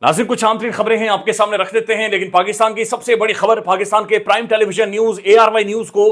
नाज़रीन, कुछ आंतरिक खबरें हैं आपके सामने रख देते हैं, लेकिन पाकिस्तान की सबसे बड़ी खबर, पाकिस्तान के prime television news ARY news को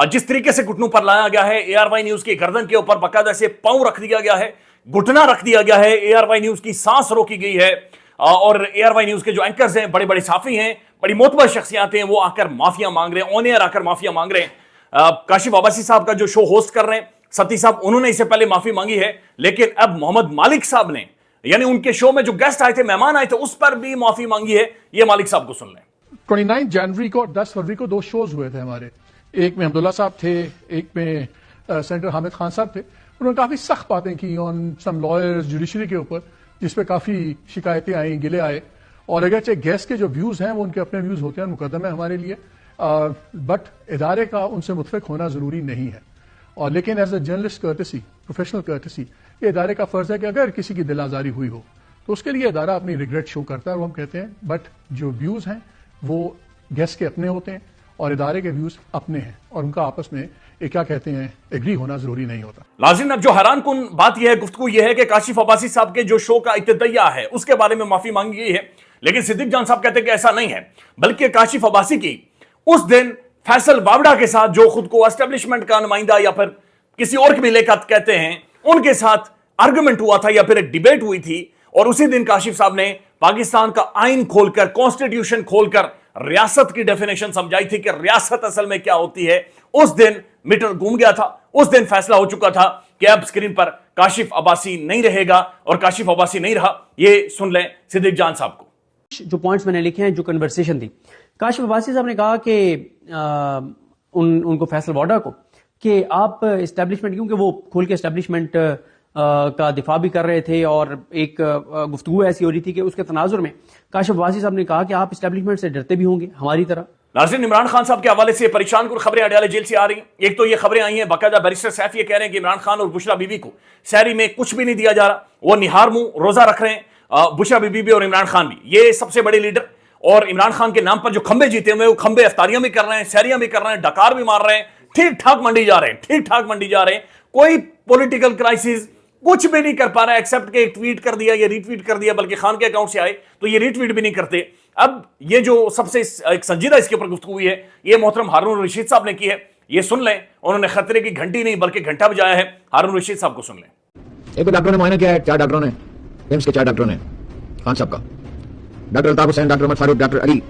जिस तरीके से घुटनों पर लाया गया है, ARY न्यूज की गर्दन के ऊपर बाकायदा से पांव रख दिया गया है, घुटना रख दिया गया है, ARY न्यूज की सांस रोकी गई है और ARY न्यूज के जो एंकर्स हैं, बड़े बड़े साफी हैं, बड़ी मोतबर शख्सियत हैं, वो आकर माफिया मांग रहे हैं, ऑन एयर आकर माफिया मांग रहे हैं। काशिफ अब्बासी साहब का जो शो होस्ट कर रहे हैं सती साहब, उन्होंने इससे पहले माफी मांगी है, लेकिन अब मोहम्मद मालिक साहब ने, यानी उनके शो में जो गेस्ट आए थे, मेहमान आए थे, उस पर भी माफी मांगी है। ये मालिक साहब को सुन लें। 29 जनवरी को और 10 फरवरी को 2 शोज हुए थे हमारे। एक में अब्दुल्ला साहब थे, एक में सेनेटर हामिद खान साहब थे। उन्होंने काफी सख्त बातें की ऑन सम लॉयर्स, जुडिशरी के ऊपर, जिस पे काफी शिकायतें आई, गिले आए। और अगरचे गेस्ट के जो व्यूज हैं वो उनके अपने व्यूज होते हैं, मुकदम है हमारे लिए, बट इदारे का उनसे मुतफिक होना जरूरी नहीं है। और लेकिन as a journalist courtesy, professional courtesy, ये इदारे का फर्ज है कि अगर किसी की दिल आजारी हुई हो तो उसके लिए इदारा अपनी रिग्रेट शो करता है, वो हम कहते हैं, बट जो व्यूज हैं वो गेस्ट के अपने होते हैं और इदारे के व्यूज अपने हैं, और उनका आपस में एक क्या कहते हैं एग्री होना जरूरी नहीं होता। नाज़रीन, अब जो हैरान कुन बात यह है, गुफ्तगू यह है कि काशिफ अब्बासी साहब के जो शो का इब्तिदाइया है उसके बारे में माफी मांगी गई है, लेकिन सिद्दीक जान साहब कहते हैं कि ऐसा नहीं है, बल्कि काशिफ अब्बासी की उस दिन फैसल वावड़ा के साथ, जो खुद को एस्टेब्लिशमेंट का नुमाइंदा या फिर किसी और की भी लेखा कहते हैं, उनके साथ आर्गुमेंट हुआ था या फिर एक डिबेट हुई थी, और उसी दिन काशिफ साहब ने पाकिस्तान का आइन खोलकर, कॉन्स्टिट्यूशन खोलकर रियासत की डेफिनेशन समझाई थी कि रियासत असल में क्या होती है। उस दिन मीटर घूम गया था, उस दिन फैसला हो चुका था कि अब स्क्रीन पर काशिफ अब्बासी नहीं रहेगा, और काशिफ अब्बासी नहीं रहा। ये सुन लें सिद्दीक जान साहब को। जो पॉइंट्स मैंने लिखे हैं, जो कन्वर्सेशन थी, काशिफ अब्बासी साहब ने कहा कि उनको फैसल वाडा को कि आप इस्टेब्लिशमेंट, क्योंकि वो खोल के इस्टेब्लिशमेंट का दिफा भी कर रहे थे, और एक गुफ्तगू ऐसी हो रही थी कि उसके तनाजुर में काशिफ अब्बासी साहब ने कहा कि आप इस्टेब्लिशमेंट से डरते भी होंगे हमारी तरह। नाज़रीन, इमरान खान साहब के हवाले से परेशान कुल खबरें अडयाला जेल से आ रही हैं। एक तो ये खबरें आई हैं, बाकायदा बैरिस्टर सैफ ये कह रहे हैं कि इमरान खान और बुशरा बीबी को सहरी में कुछ भी नहीं दिया जा रहा, वो निहार मुंह रोजा रख रहे हैं, बुशरा बीबी भी और इमरान खान भी, ये सबसे बड़े लीडर, और इमरान खान के नाम पर जो खंबे जीते हुए, वो खंबे अफ्तारियां भी कर रहे हैं, सहरियां भी कर रहे हैं, डकार भी मार रहे हैं, ठीक ठाक मंडी जा रहे हैं, ठीक ठाक मंडी जा रहे हैं। कोई पॉलिटिकल क्राइसिस कुछ भी नहीं कर पा रहा है, एक्सेप्ट के एक ट्वीट कर दिया, ये रीट्वीट कर दिया, बल्कि खान के अकाउंट से आए तो ये रीट्वीट भी नहीं करते। अब ये जो सबसे एक संजीदा इसके ऊपर गुफ्तगू हुई है, ये मोहतरम हारून रशीद साहब ने की है। ये सुन लें, उन्होंने खतरे की घंटी नहीं बल्कि घंटा बजाया है। हारून रशीद साहब को सुन लें। एक डॉक्टर ने मुआयना किया है, 4 डॉक्टरों ने, एम्स के 4 डॉक्टरों ने, खान साहब का, doctor Altaf Hussain, doctor Ahmed Farooq, doctor Ali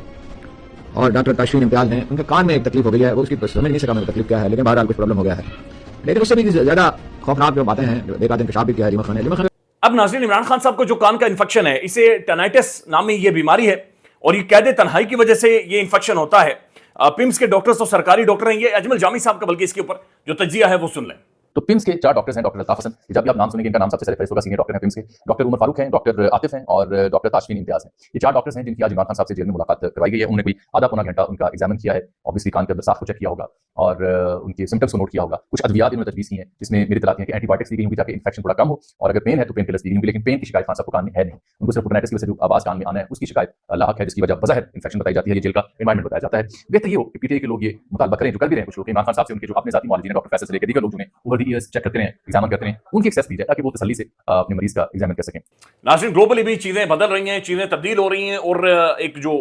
और डॉक्टर ताशफीन इम्तियाज ने, उनके कान में एक तकलीफ हो गई है, वो उसकी समझ नहीं सका मेरे तकलीफ क्या है, लेकिन बहरहाल कुछ प्रॉब्लम हो गया है। लेकिन उससे भी ज्यादा खौफनाक जो बातें हैं, एक आदमी पेशाब भी किया है। अब नाज़रीन, इमरान खान साहब को जो कान का इन्फेक्शन है, इसे टेनाइटिस नामी ये बीमारी है, और ये कैद तन्हाई की वजह से ये इन्फेक्शन होता है। पिम्स के डॉक्टर्स तो सरकारी डॉक्टर हैं, ये अजमल जामी साहब का बल्कि इसके ऊपर जो तज्जिया है वो सुन लें। तो पिम्स के 4 डॉक्टर्स हैं, डॉक्टर अल्ताफ हसन, जब भी आप नाम सुनेंगे इनका नाम सबसे पहले होगा, सीनियर डॉक्टर हैं पिम्स के, डॉक्टर उमर फारूक हैं, डॉक्टर आतिफ हैं और डॉक्टर ताशफीन इम्तियाज हैं। ये 4 डॉक्टर्स हैं जिनकी आज इमरान खान साहब से जेल में मुलाकात करवाई गई है। उन्होंने कोई आधा पौना घंटा उनका एग्जामिन किया है, ऑब्वियसली कान के अंदर साफ को चेक किया होगा और उनके सिम्टम्स को नोट किया होगा। कुछ अद्वियात इन्होंने तजवीज़ की हैं, जिसमें मेरी तलाक है कि एंटीबायोटिक्स दी गई होंगी ताकि इन्फेक्शन थोड़ा कम हो, और अगर पेन है तो पेन किलर्स दी गई होंगी, लेकिन पेन की शिकायत खान साहब को कान में है नहीं। उनको सिर्फ टेनाइटिस की वजह से जो आवाज कान में आना है उसकी शिकायत लाहक है, जिसकी वजह बज़ाहिर इन्फेक्शन बताई जाती है। ये जेल का एनवायरमेंट बताया जाता है। बेहतर ये हो कि पीटीआई के लोग ये मुतालबा करें, जो कर भी रहे हैं कुछ लोग, इमरान खान साहब से उनके जो अपने साथी मौलवी हैं, डॉक्टर फैसल से लेकर दीगर लोग जो हैं ओवर द ईयर्स चेक करते हैं, एग्जामिन करते हैं, उनकी एक्सेस दी जाए ताकि वो तसल्ली से अपने मरीज का एग्जामिन कर सकें। नाज़रीन, ग्लोबली भी चीजें बदल रही हैं, चीजें तब्दील हो रही हैं, और एक जो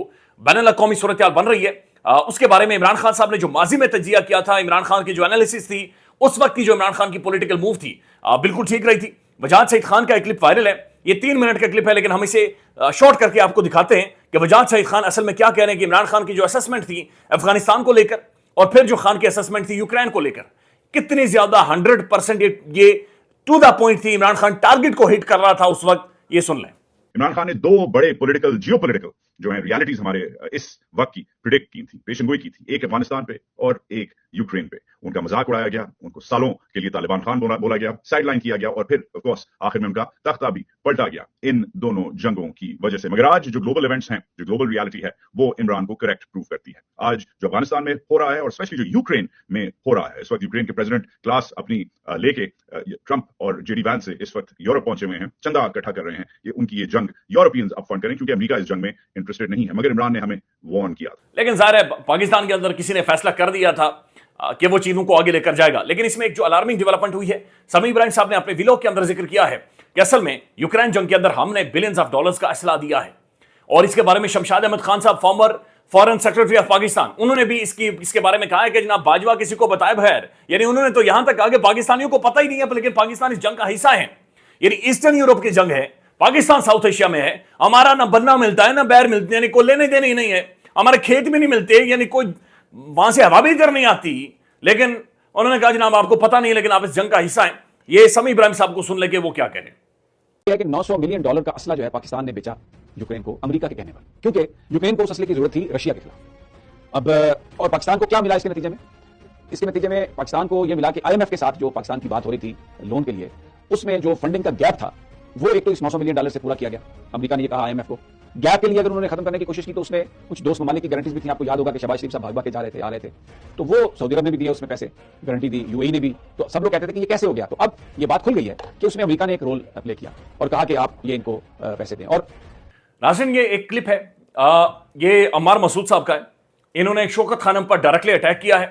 बैनुल अक़वामी सूरत हाल बन रही है, उसके बारे में इमरान खान साहब ने जो माजी में तज्जिया किया था, इमरान खान की जो एनालिसिस थी, उस वक्त की जो इमरान खान की पॉलिटिकल मूव थी, बिल्कुल ठीक रही थी। वजाहत सईद खान का एक क्लिप वायरल है, ये 3 मिनट का क्लिप है, लेकिन हम इसे शॉर्ट करके आपको दिखाते हैं कि वजाहत सईद खान असल में क्या कह रहे हैं कि इमरान खान की जो असेसमेंट थी अफगानिस्तान को लेकर, और फिर जो खान की असेसमेंट थी यूक्रेन को लेकर, कितनी ज्यादा 100% ये टू द पॉइंट थी। इमरान खान टारगेट को हिट कर रहा था उस वक्त। ये सुन लें। इमरान खान ने 2 बड़े पॉलिटिकल, जियोपॉलिटिकल जो है रियलिटीज हमारे इस वक्त की प्रिडिक्ट की थी, पेशन गोई की थी, एक अफगानिस्तान पे और एक यूक्रेन पे। उनका मजाक उड़ाया गया, उनको सालों के लिए तालिबान खान बोला गया, साइडलाइन किया गया, और फिर ऑफ कोर्स आखिर में उनका तख्ता भी पलटा गया इन दोनों जंगों की वजह से। मगर आज जो ग्लोबल इवेंट्स हैं, जो ग्लोबल रियलिटी है, वो इमरान को करेक्ट प्रूव करती है। आज जो अफगानिस्तान में हो रहा है और स्पेशली जो यूक्रेन में हो रहा है, इस वक्त यूक्रेन के प्रेसिडेंट क्लास अपनी लेके ट्रंप और जेडी वैंस से इस वक्त यूरोप पहुंचे हुए हैं, चंदा इकट्ठा कर रहे हैं, ये उनकी ये जंग यूरोपियंस अप फंड करें, क्योंकि अमेरिका इस जंग में इंटरेस्टेड नहीं है। मगर इमरान ने हमें वार्न किया। लेकिन जाहिर है पाकिस्तान के अंदर किसी ने फैसला कर दिया था कि वो चीजों को आगे लेकर जाएगा। लेकिन इसमें एक जो अलार्मिंग डेवलपमेंट हुई है, समी इब्राहिम साहब ने अपने व्लॉग के अंदर जिक्र किया है कि असल में यूक्रेन जंग के अंदर हमने बिलियंस ऑफ डॉलर्स का असला दिया है। اور اس کے بارے میں Shamshad Ahmed Khan Sahab former foreign secretary of Pakistan انہوں نے بھی اس کے بارے میں کہا ہے کہ جناب باجوہ کسی کو بتائے بغیر، یعنی انہوں نے تو یہاں تک کہا کہ پاکستانیوں کو پتہ ہی نہیں ہے لیکن پاکستان اس جنگ کا حصہ ہے، یعنی ایسٹرن یورپ کی جنگ ہے، پاکستان ساؤتھ ایشیا میں ہے، ہمارا نہ بننا ملتا ہے نہ بیر ملتے ہیں، یعنی کوئی لینے دینے ہی نہیں ہے، ہمارے کھیت بھی نہیں ملتے، یعنی کوئی وہاں سے ہوا بھی ادھر نہیں آتی، لیکن انہوں نے کہا جناب آپ کو پتہ نہیں لیکن آپ اس جنگ کا حصہ ہیں۔ یہ سمیع ابراہیم صاحب کو سن لے کہ وہ کیا کہہ رہے ہیں۔ یہ ہے کہ $900 ملین کا اسلحہ جو ہے پاکستان نے بیچا یوکرین کو امریکہ کے کہنے پر، کیونکہ یوکرین کو اس اسلحے کی ضرورت تھی رشیا کے خلاف۔ اب اور پاکستان کو کیا ملا اس کے نتیجے میں پاکستان کو یہ ملا کہ IMF کے ساتھ جو پاکستان کی بات ہو رہی تھی لون کے لیے، اس میں جو فنڈنگ کا گیپ تھا وہ ایک تو اس $900 ملین سے پورا کیا گیا۔ امریکہ نے یہ کہا IMF کو گیپ کے لیے اگر انہوں نے ختم کرنے کی کوشش کی تو اس میں کچھ دوست ممالک کی گارنٹیز بھی تھیں، آپ کو یاد ہوگا کہ شہباز شریف صاحب بھاگ کے جا رہے تھے، تو وہ سعودی عرب نے بھی دیا اس میں پیسے، گارنٹی دی، UAE نے بھی، تو سب لوگ کہتے تھے کہ یہ کیسے ہو گیا۔ تو اب یہ بات کھل گئی ہے کہ اس میں امریکہ نے ایک رول پلے کیا اور کہا کہ آپ یہ ان کو پیسے دیں۔ اور ناظرین یہ ایک کلپ ہے، یہ عمار مسعود صاحب کا ہے، انہوں نے ایک شوکت خانم پر ڈائریکٹلی اٹیک کیا ہے۔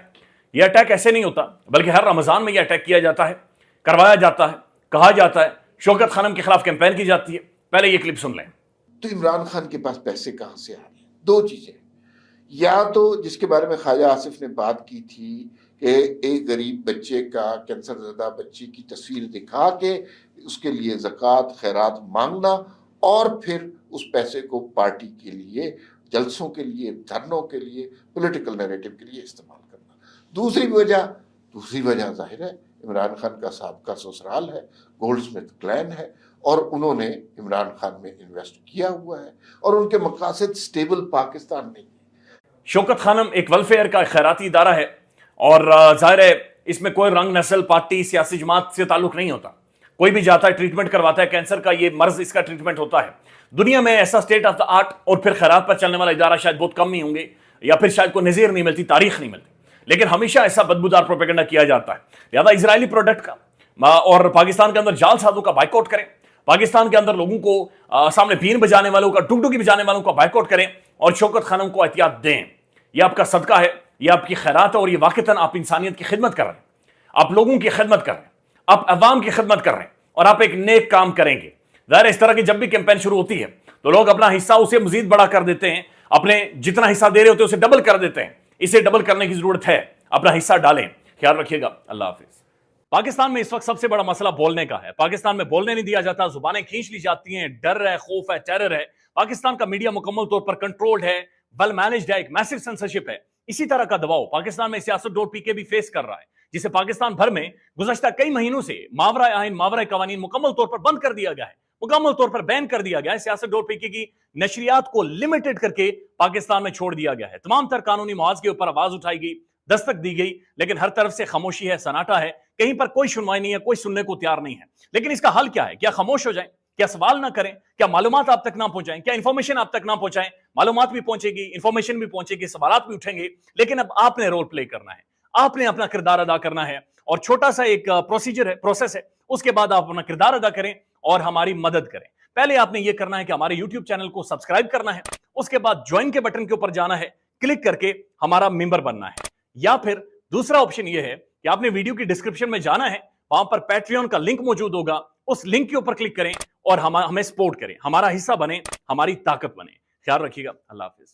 یہ اٹیک ایسے نہیں ہوتا بلکہ ہر رمضان میں یہ اٹیک کیا جاتا ہے، کروایا جاتا ہے، کہا جاتا ہے شوکت خانم کے خلاف کیمپین کی جاتی ہے۔ پہلے یہ کلپ سن لیں۔ تو عمران خان کے پاس پیسے کہاں سے آ رہے ہیں؟ دو چیزیں، یا تو جس کے بارے میں خواجہ آصف نے بات کی تھی کہ ایک غریب بچے کا، کینسر زدہ بچے کی تصویر دکھا کے اس کے لیے زکوٰۃ خیرات مانگنا اور پھر اس پیسے کو پارٹی کے لیے، جلسوں کے لیے، دھرنوں کے لیے، پولیٹیکل نیریٹو کے لیے استعمال کرنا۔ دوسری وجہ ظاہر ہے عمران خان کا سابقہ سسرال ہے، گولڈ سمتھ کلین ہے، اور انہوں نے عمران خان میں انویسٹ کیا ہوا ہے اور ان کے مقاصد سٹیبل پاکستان نہیں ہے۔ شوکت خانم ایک ویلفیئر کا خیراتی ادارہ ہے اور ظاہر ہے اس میں کوئی رنگ، نسل، پارٹی، سیاسی جماعت سے تعلق نہیں ہوتا، کوئی بھی جاتا ہے ٹریٹمنٹ کرواتا ہے، کینسر کا یہ مرض اس کا ٹریٹمنٹ ہوتا ہے۔ دنیا میں ایسا سٹیٹ آف دا آرٹ اور پھر خیرات پر چلنے والا ادارہ شاید بہت کم ہی ہوں گے، یا پھر شاید کوئی نظیر نہیں ملتی، تاریخ نہیں ملتی، لیکن ہمیشہ ایسا بدبودار پروپیگنڈا کیا جاتا ہے۔ لہذا اسرائیلی پروڈکٹ کا اور پاکستان کے اندر جعل سازوں کا بائیکاٹ کریں، پاکستان کے اندر لوگوں کو سامنے بین بجانے والوں کا، ڈگڈگی بجانے والوں کا بائیکاٹ کریں اور شوکت خانم کو احتیاط دیں۔ یہ آپ کا صدقہ ہے، یہ آپ کی خیرات ہے، اور یہ واقعتاً آپ انسانیت کی خدمت کر رہے ہیں، آپ لوگوں کی خدمت کر رہے ہیں، آپ عوام کی خدمت کر رہے ہیں، اور آپ ایک نیک کام کریں گے۔ ظاہر اس طرح کی جب بھی کیمپین شروع ہوتی ہے تو لوگ اپنا حصہ اسے مزید بڑا کر دیتے ہیں، اپنے جتنا حصہ دے رہے ہوتے ہیں اسے ڈبل کر دیتے ہیں۔ اسے ڈبل کرنے کی ضرورت ہے، اپنا حصہ ڈالیں۔ خیال رکھیے گا، اللہ حافظ۔ پاکستان میں اس وقت سب سے بڑا مسئلہ بولنے کا ہے۔ پاکستان میں بولنے نہیں دیا جاتا، زبانیں کھینچ لی جاتی ہیں، ڈر ہے، خوف ہے، ٹیرر ہے۔ پاکستان کا میڈیا مکمل طور پر کنٹرولڈ ہے، ویل مینجڈ ہے، ایک میسو سینسرشپ ہے۔ اسی طرح کا دباؤ پاکستان میں سیاست.پی کے بھی فیس کر رہا ہے، جسے پاکستان بھر میں گزشتہ کئی مہینوں سے ماورائے آئین، ماورائے قوانین مکمل طور پر بند کر دیا گیا ہے، مکمل طور پر بین کر دیا گیا ہے۔ سیاست.پی کی نشریات کو لمیٹڈ کر کے پاکستان میں چھوڑ دیا گیا ہے۔ تمام تر قانونی محاذ کے اوپر آواز اٹھائی گئی، دستک دی گئی، لیکن ہر طرف سے خاموشی ہے، سناٹا ہے، کہیں پر کوئی سنوائی نہیں ہے، کوئی سننے کو تیار نہیں ہے۔ لیکن اس کا حل کیا ہے؟ کیا خاموش ہو جائیں؟ کیا سوال نہ کریں؟ کیا معلومات آپ تک نہ پہنچائیں؟ کیا انفارمیشن آپ تک نہ پہنچائیں؟ معلومات بھی پہنچے گی، انفارمیشن بھی پہنچے گی، سوالات بھی اٹھیں گے، لیکن اب آپ نے رول پلے کرنا ہے، آپ نے اپنا کردار ادا کرنا ہے، اور چھوٹا سا ایک پروسیجر ہے، پروسیس ہے، اس کے بعد آپ اپنا کردار ادا کریں اور ہماری مدد کریں۔ پہلے آپ نے یہ کرنا ہے کہ ہمارے یوٹیوب چینل کو سبسکرائب کرنا ہے، اس کے بعد جوائن کے بٹن کے اوپر جانا ہے، کلک کر کے ہمارا ممبر بننا ہے، یا پھر دوسرا آپشن یہ ہے کہ آپ نے ویڈیو کی ڈسکرپشن میں جانا ہے، وہاں پر پیٹریون کا لنک موجود ہوگا، اس لنک کے اوپر کلک کریں اور ہمیں سپورٹ کریں، ہمارا حصہ بنیں، ہماری طاقت بنیں۔ خیال رکھیے گا، اللہ حافظ۔